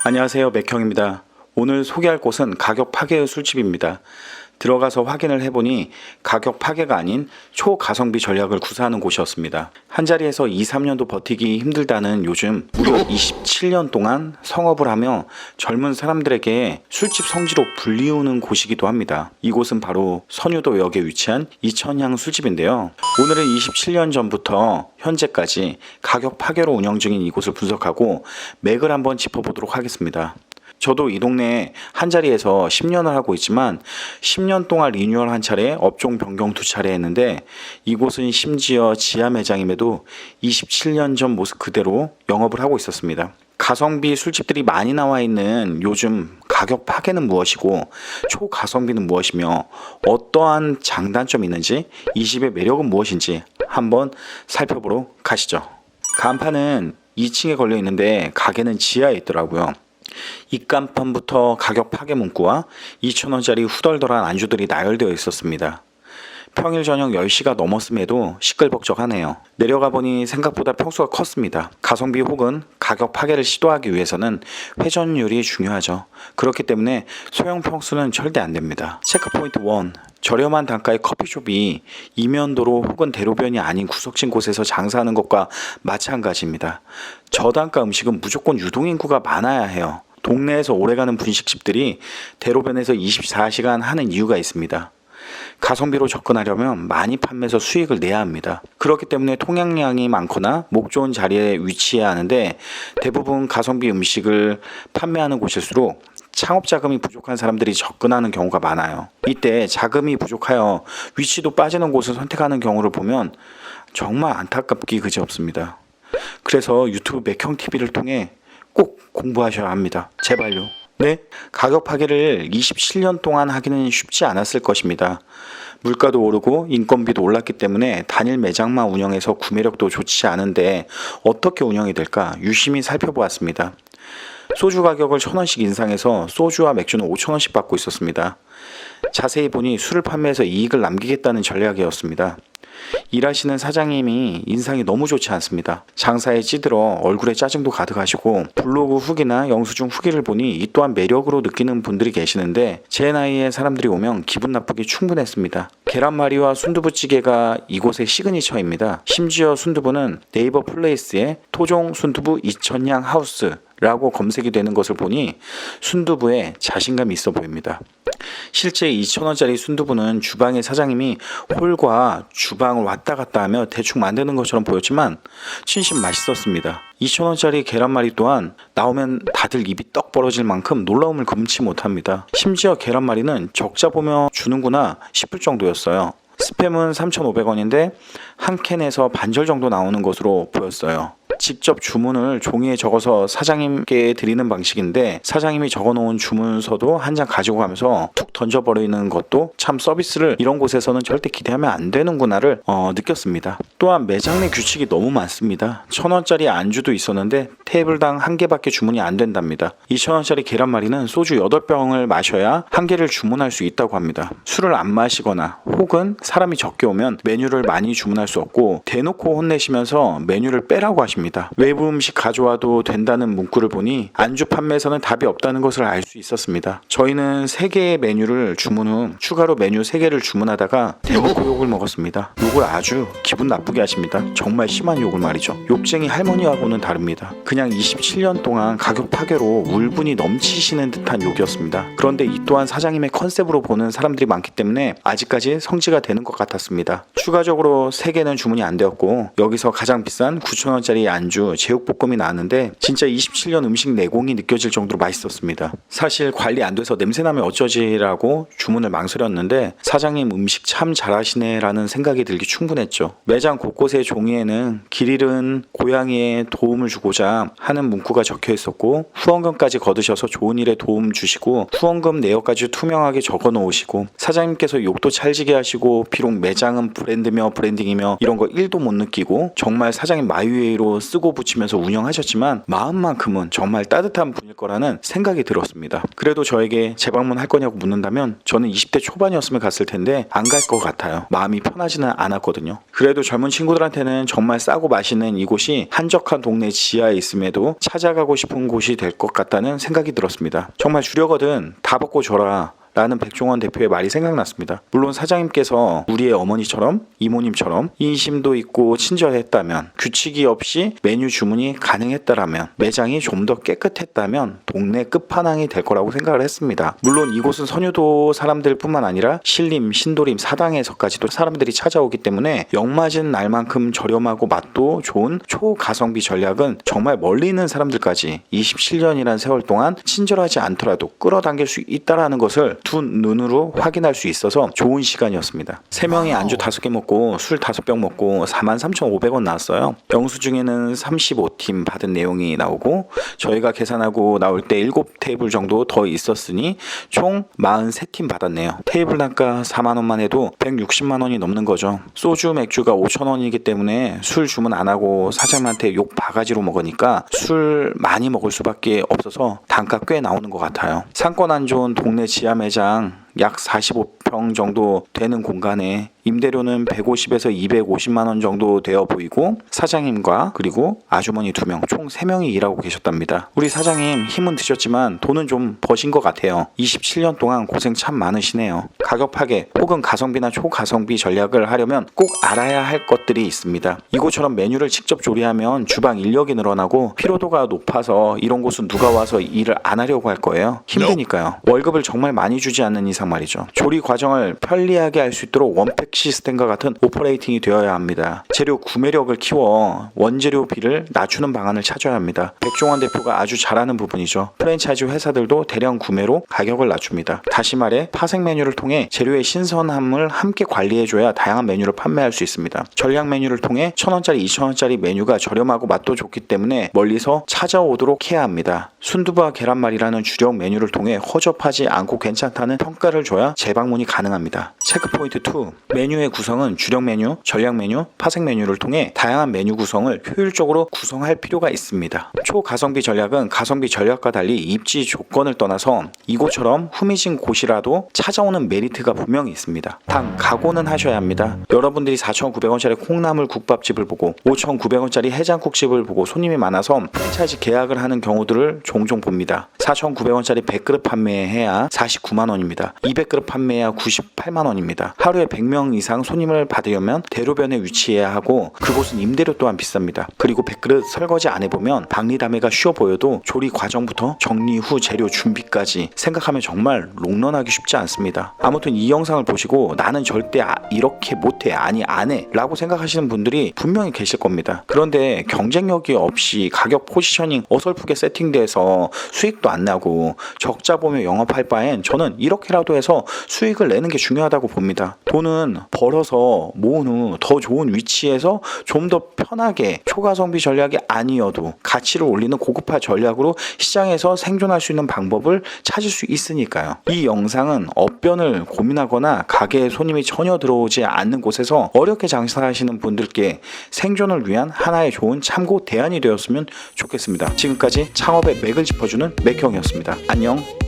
안녕하세요, 맥형입니다. 오늘 소개할 곳은 가격 파괴의 술집입니다. 들어가서 확인을 해보니 가격 파괴가 아닌 초가성비 전략을 구사하는 곳이었습니다. 한자리에서 2, 3년도 버티기 힘들다는 요즘 무려 27년 동안 성업을 하며 젊은 사람들에게 술집 성지로 불리우는 곳이기도 합니다. 이곳은 바로 선유도역에 위치한 이천향 술집인데요. 오늘은 27년 전부터 현재까지 가격 파괴로 운영 중인 이곳을 분석하고 맥을 한번 짚어보도록 하겠습니다. 저도 이 동네에 한자리에서 10년을 하고 있지만 10년 동안 리뉴얼 한 차례, 업종 변경 2차례 했는데 이곳은 심지어 지하 매장임에도 27년 전 모습 그대로 영업을 하고 있었습니다. 가성비 술집들이 많이 나와 있는 요즘 가격 파괴는 무엇이고 초가성비는 무엇이며 어떠한 장단점이 있는지 이 집의 매력은 무엇인지 한번 살펴보러 가시죠. 간판은 2층에 걸려 있는데 가게는 지하에 있더라고요. 입간판부터 가격 파괴 문구와 2,000원짜리 후덜덜한 안주들이 나열되어 있었습니다. 평일 저녁 10시가 넘었음에도 시끌벅적하네요. 내려가 보니 생각보다 평수가 컸습니다. 가성비 혹은 가격 파괴를 시도하기 위해서는 회전율이 중요하죠. 그렇기 때문에 소형 평수는 절대 안 됩니다. 체크포인트 1. 저렴한 단가의 커피숍이 이면도로 혹은 대로변이 아닌 구석진 곳에서 장사하는 것과 마찬가지입니다. 저단가 음식은 무조건 유동인구가 많아야 해요. 동네에서 오래가는 분식집들이 대로변에서 24시간 하는 이유가 있습니다. 가성비로 접근하려면 많이 판매해서 수익을 내야 합니다. 그렇기 때문에 통행량이 많거나 목 좋은 자리에 위치해야 하는데 대부분 가성비 음식을 판매하는 곳일수록 창업 자금이 부족한 사람들이 접근하는 경우가 많아요. 이때 자금이 부족하여 위치도 빠지는 곳을 선택하는 경우를 보면 정말 안타깝기 그지없습니다. 그래서 유튜브 맥형TV를 통해 꼭 공부하셔야 합니다. 제발요. 네? 가격 파괴를 27년 동안 하기는 쉽지 않았을 것입니다. 물가도 오르고 인건비도 올랐기 때문에 단일 매장만 운영해서 구매력도 좋지 않은데 어떻게 운영이 될까 유심히 살펴보았습니다. 소주 가격을 1,000원씩 인상해서 소주와 맥주는 5,000원씩 받고 있었습니다. 자세히 보니 술을 판매해서 이익을 남기겠다는 전략이었습니다. 일하시는 사장님이 인상이 너무 좋지 않습니다. 장사에 찌들어 얼굴에 짜증도 가득하시고 블로그 후기나 영수증 후기를 보니 이 또한 매력으로 느끼는 분들이 계시는데 제 나이에 사람들이 오면 기분 나쁘기 충분했습니다. 계란말이와 순두부찌개가 이곳의 시그니처입니다. 심지어 순두부는 네이버 플레이스에 토종 순두부 이천향 하우스 라고 검색이 되는 것을 보니 순두부에 자신감이 있어 보입니다. 실제 2,000원짜리 순두부는 주방의 사장님이 홀과 주방을 왔다 갔다 하며 대충 만드는 것처럼 보였지만 진심 맛있었습니다. 2,000원짜리 계란말이 또한 나오면 다들 입이 떡 벌어질 만큼 놀라움을 금치 못합니다. 심지어 계란말이는 적자 보며 주는구나 싶을 정도였어요. 스팸은 3,500원인데 한 캔에서 반절 정도 나오는 것으로 보였어요. 직접 주문을 종이에 적어서 사장님께 드리는 방식인데 사장님이 적어놓은 주문서도 한 장 가지고 가면서 툭 던져버리는 것도 참 서비스를 이런 곳에서는 절대 기대하면 안 되는구나를 느꼈습니다. 또한 매장 내 규칙이 너무 많습니다. 1,000원짜리 안주도 있었는데 테이블당 한 개밖에 주문이 안 된답니다. 2,000원짜리 계란말이는 소주 8병을 마셔야 한 개를 주문할 수 있다고 합니다. 술을 안 마시거나 혹은 사람이 적게 오면 메뉴를 많이 주문할 수 없고 대놓고 혼내시면서 메뉴를 빼라고 하십니다. 외부 음식 가져와도 된다는 문구를 보니 안주 판매에서는 답이 없다는 것을 알 수 있었습니다. 저희는 3개의 메뉴를 주문 후 추가로 메뉴 3개를 주문하다가 대놓고 욕을 먹었습니다. 욕을 아주 기분 나쁘게 하십니다. 정말 심한 욕을 말이죠. 욕쟁이 할머니하고는 다릅니다. 그냥 27년 동안 가격 파괴로 울분이 넘치시는 듯한 욕이었습니다. 그런데 이 또한 사장님의 컨셉으로 보는 사람들이 많기 때문에 아직까지 성지가 되는 것 같았습니다. 추가적으로 3개는 주문이 안 되었고 여기서 가장 비싼 9,000원짜리 안주 제육볶음이 나왔는데 진짜 27년 음식 내공이 느껴질 정도로 맛있었습니다. 사실 관리 안 돼서 냄새나면 어쩌지라고 주문을 망설였는데 사장님 음식 참 잘하시네 라는 생각이 들기 충분했죠. 매장 곳곳의 종이에는 길 잃은 고양이에 도움을 주고자 하는 문구가 적혀 있었고 후원금까지 거두셔서 좋은 일에 도움 주시고 후원금 내역까지 투명하게 적어 놓으시고 사장님께서 욕도 찰지게 하시고 비록 매장은 브랜드며 브랜딩이며 이런 거 1도 못 느끼고 정말 사장님 마이웨이로 쓰고 붙이면서 운영하셨지만 마음만큼은 정말 따뜻한 분일 거라는 생각이 들었습니다. 그래도 저에게 재방문할 거냐고 묻는다면 저는 20대 초반이었으면 갔을 텐데 안 갈 것 같아요. 마음이 편하지는 않았거든요. 그래도 젊은 친구들한테는 정말 싸고 맛있는 이곳이 한적한 동네 지하에 있음에도 찾아가고 싶은 곳이 될 것 같다는 생각이 들었습니다. 정말 주려거든 다 먹고 줘라 라는 백종원 대표의 말이 생각났습니다. 물론 사장님께서 우리의 어머니처럼 이모님처럼 인심도 있고 친절했다면, 규칙이 없이 메뉴 주문이 가능했다라면, 매장이 좀 더 깨끗했다면 동네 끝판왕이 될 거라고 생각을 했습니다. 물론 이곳은 선유도 사람들 뿐만 아니라 신림, 신도림, 사당에서까지도 사람들이 찾아오기 때문에 역맞은 날만큼 저렴하고 맛도 좋은 초가성비 전략은 정말 멀리 있는 사람들까지 27년이라는 세월 동안 친절하지 않더라도 끌어당길 수 있다는 것을 두 눈으로 확인할 수 있어서 좋은 시간이었습니다. 3명이 안주 5개 먹고 술 5병 먹고 43,500원 나왔어요. 영수증에는 35팀 받은 내용이 나오고 저희가 계산하고 나올 때 7테이블 정도 더 있었으니 총 43팀 받았네요. 테이블 단가 4만원만 해도 160만원이 넘는 거죠. 소주 맥주가 5,000원이기 때문에 술 주문 안 하고 사장님한테 욕 바가지로 먹으니까 술 많이 먹을 수밖에 없어서 단가 꽤 나오는 것 같아요. 상권 안 좋은 동네 지하 매장 약 45평 정도 되는 공간에 임대료는 150에서 250만 원 정도 되어 보이고 사장님과 그리고 아주머니 2명 총 3명이 일하고 계셨답니다. 우리 사장님 힘은 드셨지만 돈은 좀 버신 것 같아요. 27년 동안 고생 참 많으시네요. 가격 파괴 혹은 가성비나 초가성비 전략을 하려면 꼭 알아야 할 것들이 있습니다. 이곳처럼 메뉴를 직접 조리하면 주방 인력이 늘어나고 피로도가 높아서 이런 곳은 누가 와서 일을 안 하려고 할 거예요. 힘드니까요. 월급을 정말 많이 주지 않는 이상 말이죠. 조리 과정을 편리하게 할 수 있도록 원팩 시스템과 같은 오퍼레이팅이 되어야 합니다. 재료 구매력을 키워 원재료비를 낮추는 방안을 찾아야 합니다. 백종원 대표가 아주 잘하는 부분이죠. 프랜차이즈 회사들도 대량 구매로 가격을 낮춥니다. 다시 말해 파생 메뉴를 통해 재료의 신선함을 함께 관리해줘야 다양한 메뉴를 판매할 수 있습니다. 전략 메뉴를 통해 1,000원짜리, 2,000원짜리 메뉴가 저렴하고 맛도 좋기 때문에 멀리서 찾아오도록 해야 합니다. 순두부와 계란말이라는 주력 메뉴를 통해 허접하지 않고 괜찮다는 평가를 줘야 재방문이 가능합니다. 체크포인트 2. 메뉴의 구성은 주력 메뉴, 전략 메뉴, 파생 메뉴를 통해 다양한 메뉴 구성을 효율적으로 구성할 필요가 있습니다. 초가성비 전략은 가성비 전략과 달리 입지 조건을 떠나서 이곳처럼 후미진 곳이라도 찾아오는 메리트가 분명히 있습니다. 단 각오는 하셔야 합니다. 여러분들이 4,900원짜리 콩나물 국밥집을 보고 5,900원짜리 해장국집을 보고 손님이 많아서 프랜차이즈 계약을 하는 경우들을 종종 봅니다. 4,900원짜리 100그릇 판매해야 49만 원입니다. 200그릇 판매해야 98만 원입니다. 하루에 100명 이상 손님을 받으려면 대로변에 위치해야 하고 그곳은 임대료 또한 비쌉니다. 그리고 100그릇 설거지 안 해보면 박리담회가 쉬워 보여도 조리 과정부터 정리 후 재료 준비까지 생각하면 정말 롱런하기 쉽지 않습니다. 아무튼 이 영상을 보시고 나는 절대 이렇게 못해, 아니 안 해 라고 생각하시는 분들이 분명히 계실 겁니다. 그런데 경쟁력이 없이 가격 포지셔닝 어설프게 세팅돼서 수익도 안 나고 적자 보며 영업할 바엔 저는 이렇게라도 해서 수익을 내는 게 중요하다고 봅니다. 돈은 벌어서 모은 후 더 좋은 위치에서 좀 더 편하게 초가성비 전략이 아니어도 가치를 올리는 고급화 전략으로 시장에서 생존할 수 있는 방법을 찾을 수 있으니까요. 이 영상은 업변을 고민하거나 가게에 손님이 전혀 들어오지 않는 곳에서 어렵게 장사하시는 분들께 생존을 위한 하나의 좋은 참고 대안이 되었으면 좋겠습니다. 지금까지 창업의 맥을 짚어주는 맥형이었습니다. 안녕.